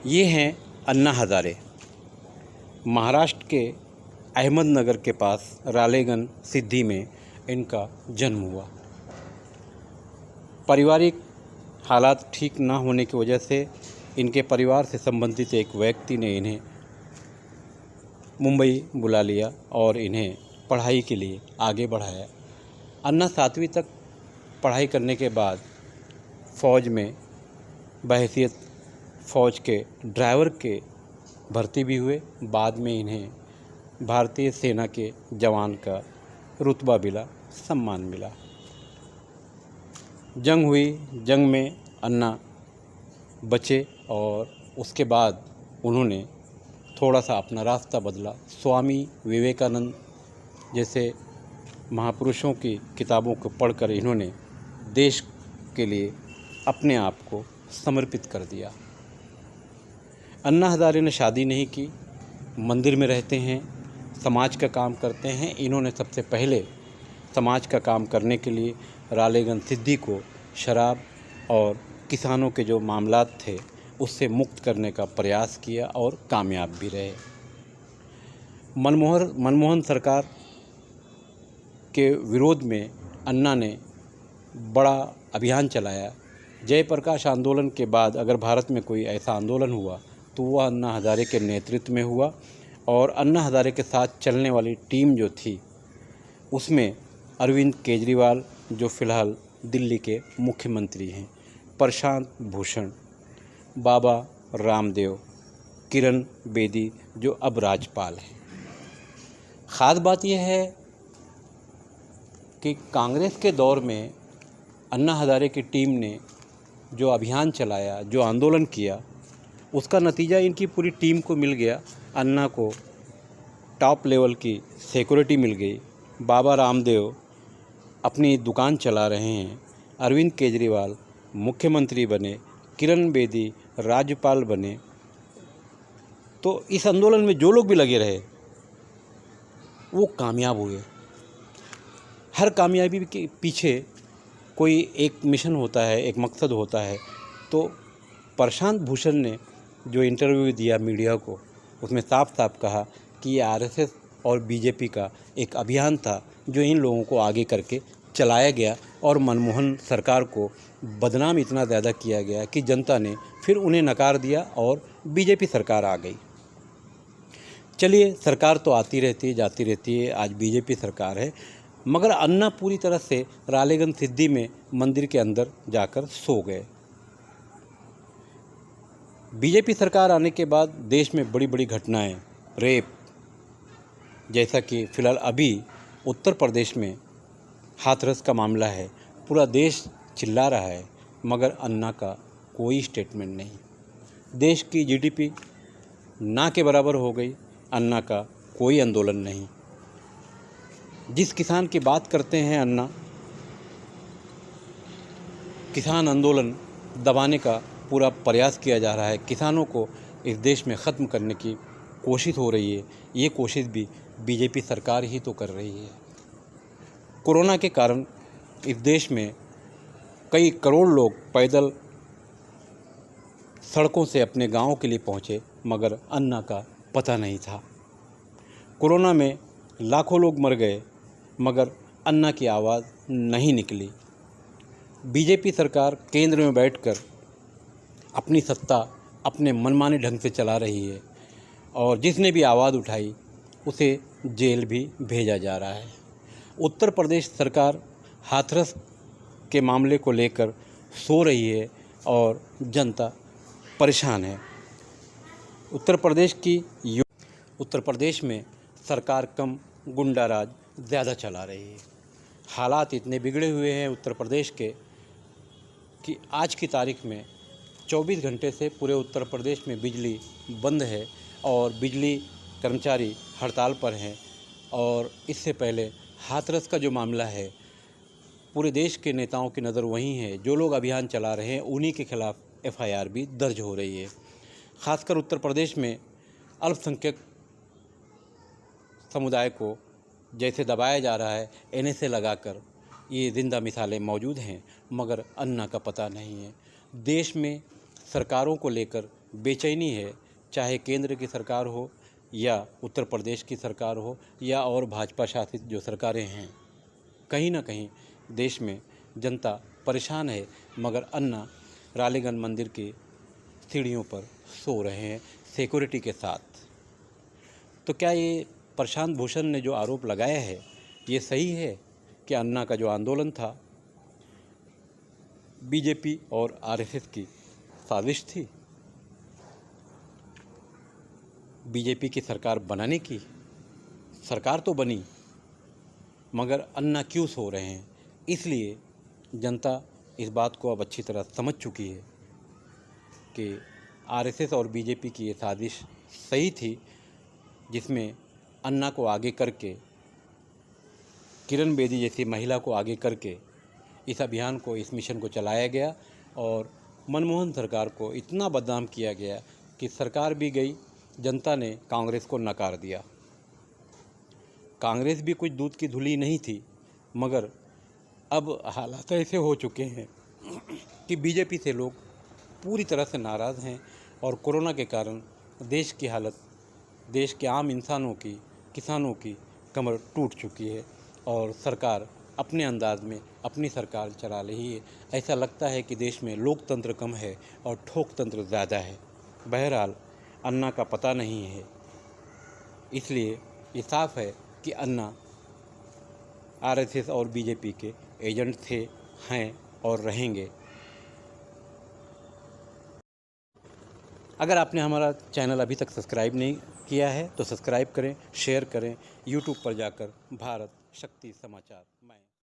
ये हैं अन्ना हज़ारे। महाराष्ट्र के अहमदनगर के पास रालेगन सिद्धी में इनका जन्म हुआ। पारिवारिक हालात ठीक ना होने की वजह से इनके परिवार से संबंधित एक व्यक्ति ने इन्हें मुंबई बुला लिया और इन्हें पढ़ाई के लिए आगे बढ़ाया। अन्ना 7वीं तक पढ़ाई करने के बाद फ़ौज में बहैसियत फ़ौज के ड्राइवर के भर्ती भी हुए। बाद में इन्हें भारतीय सेना के जवान का रुतबा मिला, सम्मान मिला। जंग हुई, जंग में अन्ना बचे और उसके बाद उन्होंने थोड़ा सा अपना रास्ता बदला। स्वामी विवेकानंद जैसे महापुरुषों की किताबों को पढ़कर इन्होंने देश के लिए अपने आप को समर्पित कर दिया। अन्ना हज़ारे ने शादी नहीं की, मंदिर में रहते हैं, समाज का काम करते हैं। इन्होंने सबसे पहले समाज का काम करने के लिए रालेगन सिद्धी को शराब और किसानों के जो मामलात थे उससे मुक्त करने का प्रयास किया और कामयाब भी रहे। मनमोहन सरकार के विरोध में अन्ना ने बड़ा अभियान चलाया। जयप्रकाश आंदोलन के बाद अगर भारत में कोई ऐसा आंदोलन हुआ तो वह अन्ना हज़ारे के नेतृत्व में हुआ और अन्ना हज़ारे के साथ चलने वाली टीम जो थी उसमें अरविंद केजरीवाल जो फ़िलहाल दिल्ली के मुख्यमंत्री हैं, प्रशांत भूषण, बाबा रामदेव, किरण बेदी जो अब राज्यपाल हैं। ख़ास बात यह है कि कांग्रेस के दौर में अन्ना हज़ारे की टीम ने जो अभियान चलाया, जो आंदोलन किया, उसका नतीजा इनकी पूरी टीम को मिल गया। अन्ना को टॉप लेवल की सिक्योरिटी मिल गई। बाबा रामदेव अपनी दुकान चला रहे हैं, अरविंद केजरीवाल मुख्यमंत्री बने, किरण बेदी राज्यपाल बने। तो इस आंदोलन में जो लोग भी लगे रहे वो कामयाब हुए। हर कामयाबी के पीछे कोई एक मिशन होता है, एक मकसद होता है। तो प्रशांत भूषण ने जो इंटरव्यू दिया मीडिया को, उसमें साफ साफ कहा कि ये आरएसएस और बीजेपी का एक अभियान था जो इन लोगों को आगे करके चलाया गया और मनमोहन सरकार को बदनाम इतना ज़्यादा किया गया कि जनता ने फिर उन्हें नकार दिया और बीजेपी सरकार आ गई। चलिए, सरकार तो आती रहती है, जाती रहती है, आज बीजेपी सरकार है, मगर अन्ना पूरी तरह से रालेगन सिद्धी में मंदिर के अंदर जाकर सो गए। बीजेपी सरकार आने के बाद देश में बड़ी बड़ी घटनाएं, रेप, जैसा कि फ़िलहाल अभी उत्तर प्रदेश में हाथरस का मामला है, पूरा देश चिल्ला रहा है, मगर अन्ना का कोई स्टेटमेंट नहीं। देश की जीडीपी ना के बराबर हो गई, अन्ना का कोई आंदोलन नहीं। जिस किसान की बात करते हैं अन्ना, किसान आंदोलन दबाने का पूरा प्रयास किया जा रहा है। किसानों को इस देश में ख़त्म करने की कोशिश हो रही है। ये कोशिश भी बीजेपी सरकार ही तो कर रही है। कोरोना के कारण इस देश में कई करोड़ लोग पैदल सड़कों से अपने गाँव के लिए पहुँचे, मगर अन्ना का पता नहीं था। कोरोना में लाखों लोग मर गए, मगर अन्ना की आवाज़ नहीं निकली। बीजेपी सरकार केंद्र में बैठकर अपनी सत्ता अपने मनमाने ढंग से चला रही है और जिसने भी आवाज़ उठाई उसे जेल भी भेजा जा रहा है। उत्तर प्रदेश सरकार हाथरस के मामले को लेकर सो रही है और जनता परेशान है। उत्तर प्रदेश में सरकार कम, गुंडा राज ज़्यादा चला रही है। हालात इतने बिगड़े हुए हैं उत्तर प्रदेश के कि आज की तारीख में 24 घंटे से पूरे उत्तर प्रदेश में बिजली बंद है और बिजली कर्मचारी हड़ताल पर हैं। और इससे पहले हाथरस का जो मामला है, पूरे देश के नेताओं की नज़र वहीं है। जो लोग अभियान चला रहे हैं उन्हीं के खिलाफ़ एफआईआर भी दर्ज हो रही है। ख़ासकर उत्तर प्रदेश में अल्पसंख्यक समुदाय को जैसे दबाया जा रहा है, एनएसए लगाकर, ये ज़िंदा मिसालें मौजूद हैं, मगर अन्ना का पता नहीं है। देश में सरकारों को लेकर बेचैनी है, चाहे केंद्र की सरकार हो या उत्तर प्रदेश की सरकार हो या और भाजपा शासित जो सरकारें हैं। कहीं ना कहीं देश में जनता परेशान है, मगर अन्ना रालेगन मंदिर के सीढ़ियों पर सो रहे हैं सिक्योरिटी के साथ। तो क्या ये प्रशांत भूषण ने जो आरोप लगाया है, ये सही है कि अन्ना का जो आंदोलन था बीजेपी और आरएसएस की साजिश थी, बीजेपी की सरकार बनाने की? सरकार तो बनी, मगर अन्ना क्यों सो रहे हैं? इसलिए जनता इस बात को अब अच्छी तरह समझ चुकी है कि आरएसएस और बीजेपी की ये साजिश सही थी, जिसमें अन्ना को आगे करके, किरण बेदी जैसी महिला को आगे करके इस अभियान को, इस मिशन को चलाया गया और मनमोहन सरकार को इतना बदनाम किया गया कि सरकार भी गई, जनता ने कांग्रेस को नकार दिया। कांग्रेस भी कुछ दूध की धुली नहीं थी, मगर अब हालात ऐसे हो चुके हैं कि बीजेपी से लोग पूरी तरह से नाराज़ हैं और कोरोना के कारण देश की हालत, देश के आम इंसानों की, किसानों की कमर टूट चुकी है और सरकार अपने अंदाज में अपनी सरकार चला रही है। ऐसा लगता है कि देश में लोकतंत्र कम है और ठोकतंत्र ज़्यादा है। बहरहाल अन्ना का पता नहीं है, इसलिए ये साफ है कि अन्ना आरएसएस और बीजेपी के एजेंट थे, हैं और रहेंगे। अगर आपने हमारा चैनल अभी तक सब्सक्राइब नहीं किया है तो सब्सक्राइब करें, शेयर करें। यूट्यूब पर जाकर भारत शक्ति समाचार मैं